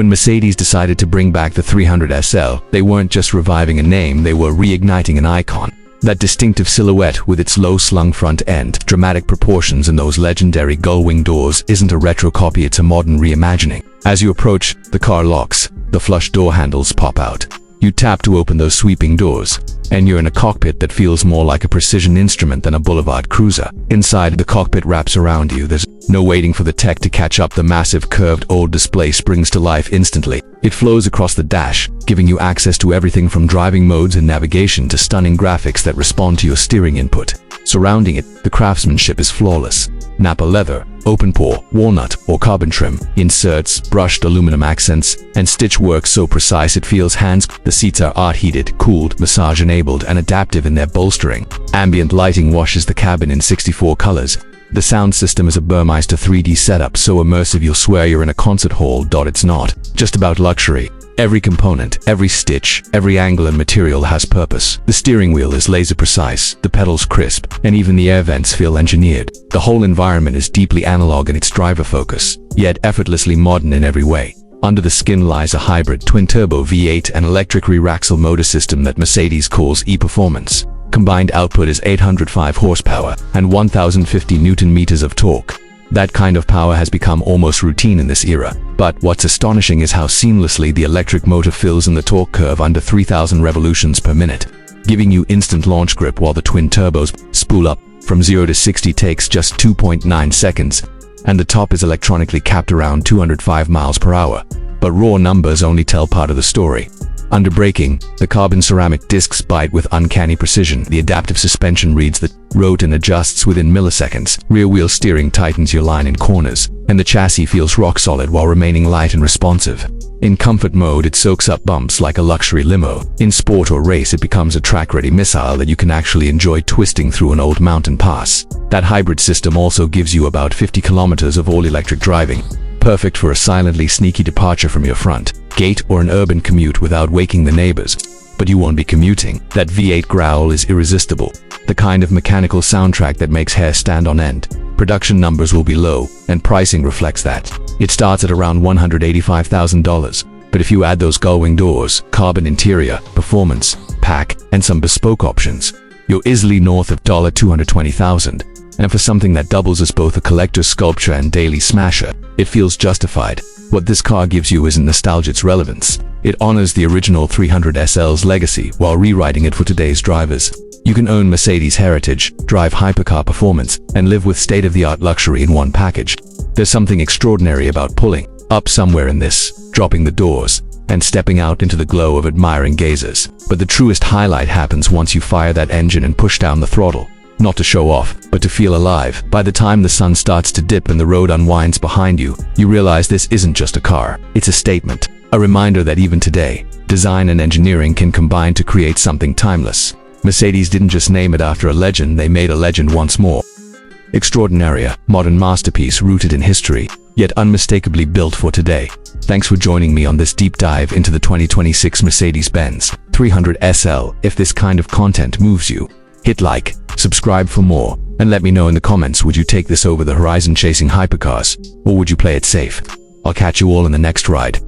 When Mercedes decided to bring back the 300 SL, they weren't just reviving a name, they were reigniting an icon. That distinctive silhouette with its low-slung front end, dramatic proportions, and those legendary gull-wing doors isn't a retro copy, it's a modern reimagining. As you approach, the car locks, the flush door handles pop out. You tap to open those sweeping doors, and you're in a cockpit that feels more like a precision instrument than a boulevard cruiser. Inside, the cockpit wraps around you. There's no waiting for the tech to catch up. The massive curved old display springs to life instantly. It flows across the dash, giving you access to everything from driving modes and navigation to stunning graphics that respond to your steering input. Surrounding it, the craftsmanship is flawless. Nappa leather, open pore, walnut, or carbon trim, inserts, brushed aluminum accents, and stitch work so precise it feels hands. The seats are art-heated, cooled, massage-enabled, and adaptive in their bolstering. Ambient lighting washes the cabin in 64 colors. The sound system is a Burmeister 3D setup so immersive you'll swear you're in a concert hall. It's not just about luxury. Every component, every stitch, every angle and material has purpose. The steering wheel is laser precise, the pedals crisp, and even the air vents feel engineered. The whole environment is deeply analog in its driver focus, yet effortlessly modern in every way. Under the skin lies a hybrid twin-turbo V8 and electric rear-axle motor system that Mercedes calls e-Performance. Combined output is 805 horsepower and 1050 Newton-meters of torque. That kind of power has become almost routine in this era, but what's astonishing is how seamlessly the electric motor fills in the torque curve under 3,000 revolutions per minute, giving you instant launch grip while the twin turbos spool up. From 0 to 60 takes just 2.9 seconds, and the top is electronically capped around 205 miles per hour. But raw numbers only tell part of the story. Under braking, the carbon ceramic discs bite with uncanny precision. The adaptive suspension reads the road and adjusts within milliseconds. Rear-wheel steering tightens your line in corners, and the chassis feels rock solid while remaining light and responsive. In comfort mode, it soaks up bumps like a luxury limo. In sport or race, it becomes a track-ready missile that you can actually enjoy twisting through an old mountain pass. That hybrid system also gives you about 50 kilometers of all-electric driving, perfect for a silently sneaky departure from your front gate or an urban commute without waking the neighbors. But you won't be commuting. That V8 growl is irresistible, the kind of mechanical soundtrack that makes hair stand on end. Production numbers will be low, and pricing reflects that. It starts at around $185,000, but if you add those gull-wing doors, carbon interior, performance pack, and some bespoke options, you're easily north of $220,000. And for something that doubles as both a collector's sculpture and daily smasher, it feels justified. What this car gives you isn't nostalgia, it's relevance. It honors the original 300 SL's legacy while rewriting it for today's drivers. You can own Mercedes heritage, drive hypercar performance, and live with state-of-the-art luxury in one package. There's something extraordinary about pulling up somewhere in this, dropping the doors, and stepping out into the glow of admiring gazers. But the truest highlight happens once you fire that engine and push down the throttle. Not to show off, but to feel alive. By the time the sun starts to dip and the road unwinds behind you, you realize this isn't just a car. It's a statement. A reminder that even today, design and engineering can combine to create something timeless. Mercedes didn't just name it after a legend, they made a legend once more. Extraordinaria, modern masterpiece rooted in history, yet unmistakably built for today. Thanks for joining me on this deep dive into the 2026 Mercedes-Benz 300 SL. If this kind of content moves you, hit like, subscribe for more, and let me know in the comments, would you take this over the horizon chasing hypercars, or would you play it safe? I'll catch you all in the next ride.